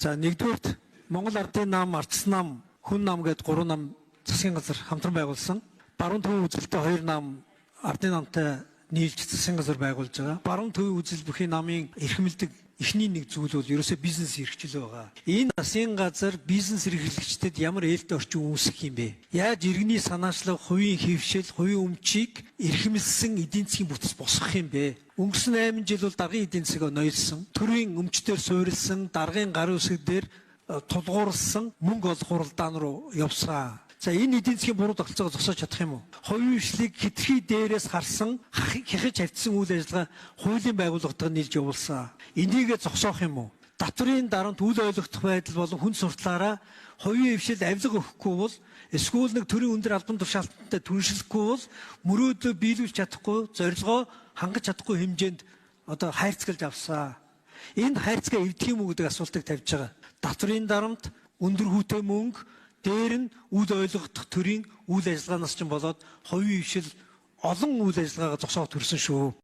За нэгдүгürt Монгол Ардын нам, Ардчсан нам, Хүн нам гэдэг 3 нам засгийн газар хамтран байгуулсан. Баруун төвийн үзэлтэй 2 нам Ардын намтай нийлж засгийн газар байгуулж байгаа. Баруун төвийн үзэл бүхий намын эрхэмлдэг эхний нэг зүйл бол ерөөсөө бизнес эрхчлэл байгаа. Энэ засгийн газар бизнес эрхлэгчдэд ямар ээлтэй орчин үүсгэх юм бэ? Яаж иргэний санаачлаг, хувийн хэвшил, хувийн өмчийг эрхэмлсэн эдийн засгийн бүтц босгох юм бэ? Өнгөрсөн 8 жил бол даргын эдийн засаг ноёлсон, төрийн өмчтөөр суурилсан, даргын гар үсгээр тулгуурласан, мөнгө олох хуралдаан руу явсан. За энэ эдийн засгийн буруу тогтолцоогоо зогсоож чадах юм уу? Хувийн хвшлийг хэтэрхий дээрээс харсан, хяхаж тавьсан үйл ажиллагаа хуулийн байгууллагатайгаа нийлж явуулсан. Энийгээ зогсоох юм уу? Татврын дарамт үл ойлгох байдал болон хүн сурталаараа хувийн хвшил авилга өгөхгүй бол эсвэл нэг төрийн өндөр албан тушаалтантай түншлэхгүй бол мөрөөдөө биелүүлж чадахгүй, зорилгоо хангаж чадахгүй хэмжээнд одоо хайрцагж авсан. Энэ хайрцаг эвдэх юм уу гэдэг асуултыг тавьж байгаа. Татврын дарамт, өндөр хүүтэй мөнгө, дээр нь үл ойлгох төрийн үйл ажиллагаанаас ч болоод хувийн хвшил олон үйл ажиллагаагаа зогсооход хүрсэн шүү.